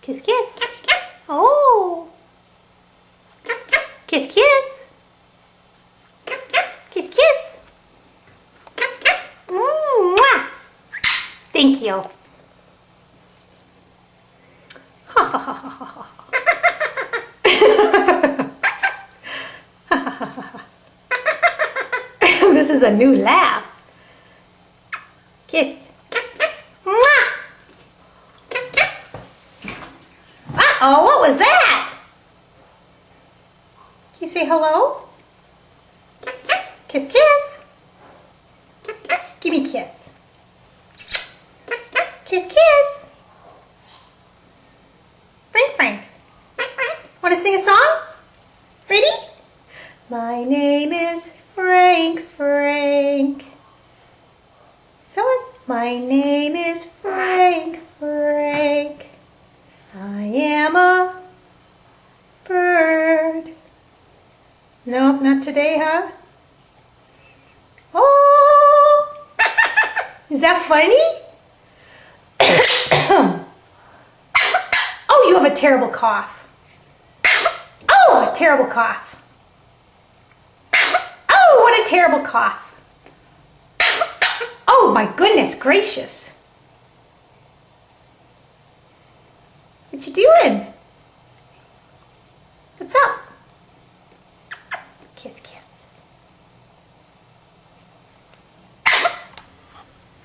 Kiss, kiss. Oh. Kiss, kiss. Kiss, kiss. Mwah. Thank you. This is a new laugh. Kiss. Mwah. Uh-oh, what was that? Can you say hello? Kiss, kiss. Give me a kiss. Kiss, kiss. Frank, Frank. Want to sing a song? Ready? My name is Frank, Frank. Someone? My name is Frank, Frank. I am a bird. Nope, not today, huh? Oh! Is that funny? Oh, you have a terrible cough. Oh, a terrible cough. Oh, what a terrible cough. Oh, my goodness gracious. What you doing? What's up? Kiss, kiss.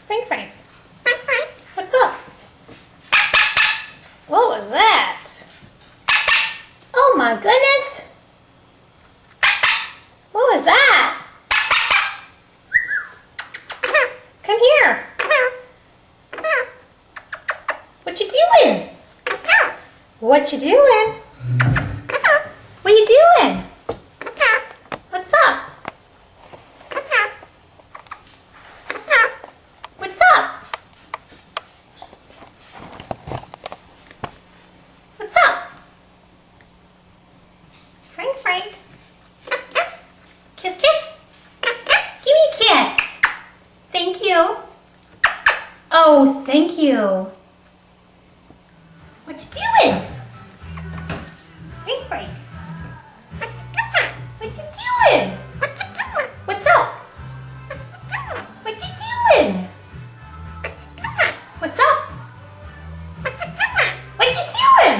Frank, Frank. What's up? What was that? Oh my goodness. What was that? Come here. What you doing? What you doing? What you doing? What's up? What's up? What's up? Frank, Frank. Kiss, kiss. Give me a kiss. Thank you. Oh, thank you. What you doing? Frank, Frank. What you doing? What's up? What you doing? What's up? What you doing?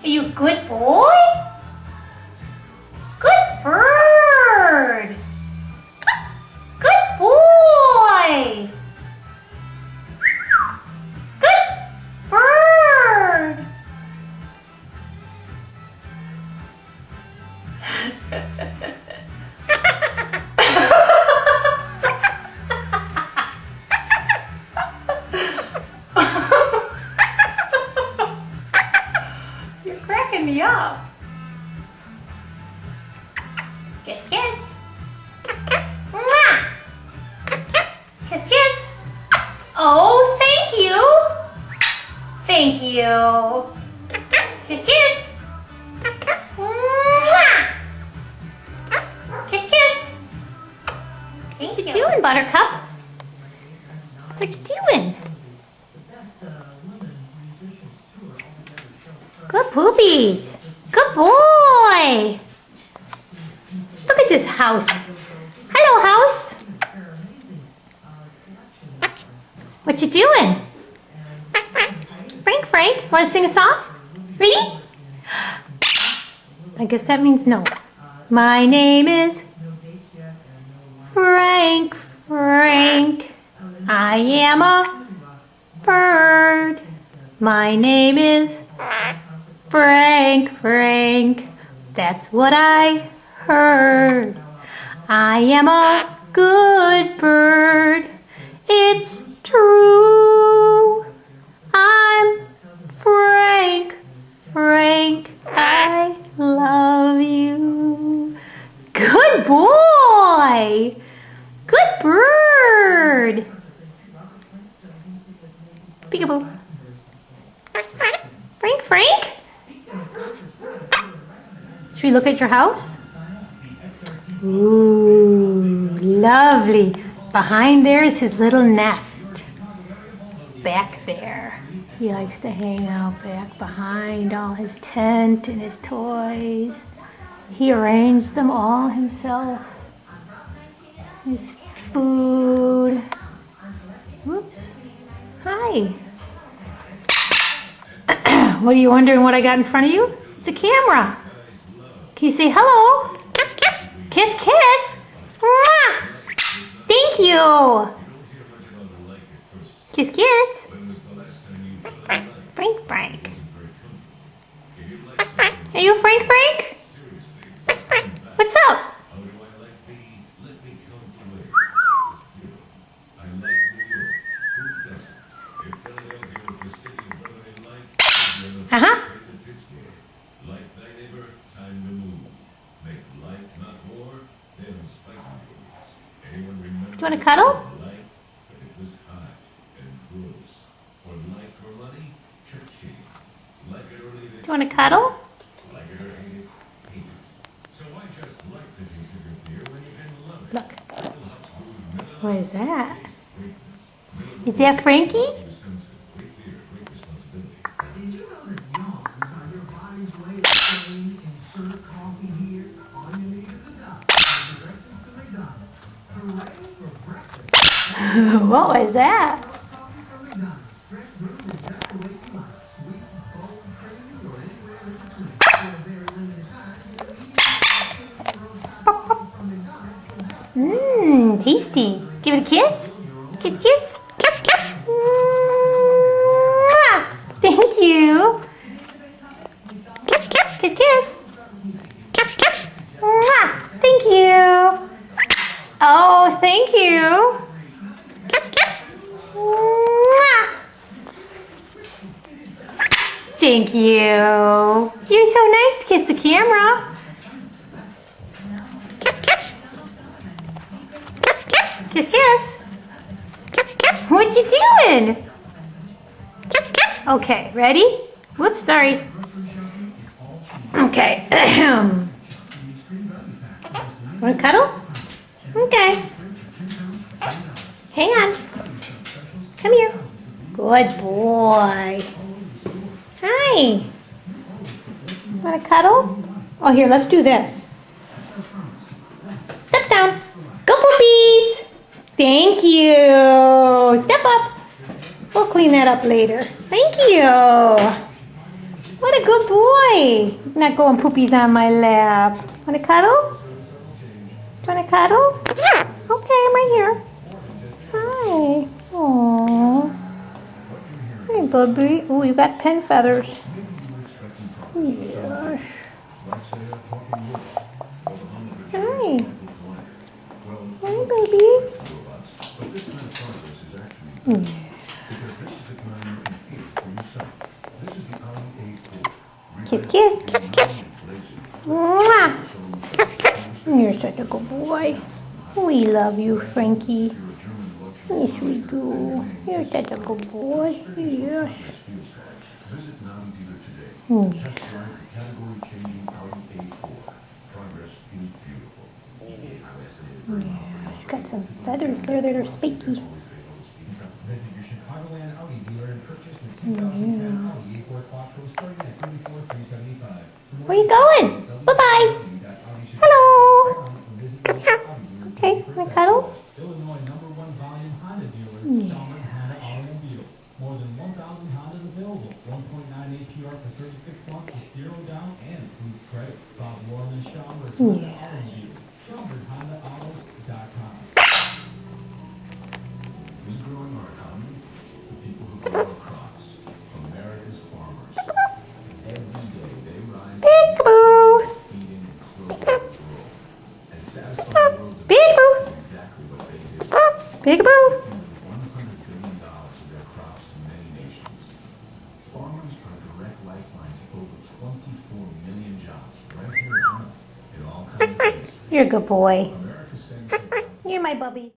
Are you a good boy? Good bird. Good boy. Good bird. You're cracking me up. Kiss, kiss. Mwah. Kiss, kiss. Oh, thank you. Thank you. Kiss, kiss. Mwah. Kiss, kiss. What you doing, Buttercup? What you doing? Good poopies. Good boy. Look at this house. Hello, house. What you doing? Frank, Frank, want to sing a song? Ready? I guess that means no. My name is Frank, Frank. I am a bird. My name is Frank, Frank. That's what I heard. I am a good bird. It's true. I'm Frank, Frank. I love you. Good boy. Good bird. Peekaboo. Frank, Frank? Should we look at your house? Ooh, lovely. Behind there is his little nest. Back there. He likes to hang out back behind all his tent and his toys. He arranged them all himself. His food. Whoops. Hi. What are you wondering what I got in front of you? It's a camera. Can you say hello? Kiss, kiss. Kiss, kiss. Mwah. Thank you. Kiss, kiss. Frank, Frank. Are you Frank, Frank? What's up? Uh-huh. Do you want to cuddle? Do you want to cuddle? Look. What is that? Is that Frankie? Did you know that yawns are your body's way of saying insert coffee here? All you need is a dot. And the rest is to be done. Hooray for breakfast. What was that? Coffee from McDonald's. Fresh brewed in just the way you like. Sweet, bold, creamy, or anywhere in between. For a very limited time, get immediate roast hot coffee from McDonald's from half. Mmm, tasty. Give it a kiss. Kiss, kiss. Kiss, kiss. Thank you. Kiss, kiss. Kiss, kiss. Kiss, kiss. Thank you. Oh, thank you. Kiss, kiss. Thank you. You're so nice to kiss the camera. Kiss, kiss. Kiss, kiss. Kiss, kiss. Kiss, kiss. What you doing? Kiss, kiss. Okay, ready? Whoops, sorry. Okay. Want to cuddle? Okay. Hang on. Come here. Good boy. Hi. Want to cuddle? Oh, here, let's do this. Step down. Go poopies. Thank you. Step up. We'll clean that up later. Thank you. What a good boy. Not going poopies on my lap. Want to cuddle? Want to cuddle? Yeah. Okay, I'm right here. Hi. Aww. Hey, Bubby. Ooh, you got pen feathers. Yes. Hi. Hi, baby. Kiss, kiss. Kiss, kiss. Mwah. Kiss, kiss. You're such a good boy. We love you, Frankie. Yes, we do. You're such a good boy. Yes. She's got some feathers there that are spiky. Where you going? Bye-bye. Hello. Okay, wanna cuddle? Illinois #1 volume Honda dealer, Chalmers Honda Automobile. More than 1,000 Hondas available. 1.9 APR for 36 months with 0 down and approved credit. Bob Warren and Chalmers Honda Automobiles. ChalmersHondaAutos.com. Who's growing our economy? The people who grow our crops. America's farmers. Every day they rise to feeding and clothing the world. And satisfying the world's exactly what they do. Peekaboo. $100 billion of their crops to many nations. Farmers are direct lifelines to over 24 million jobs right here in all kinds of places. You're a good boy. America sends You're my bubby.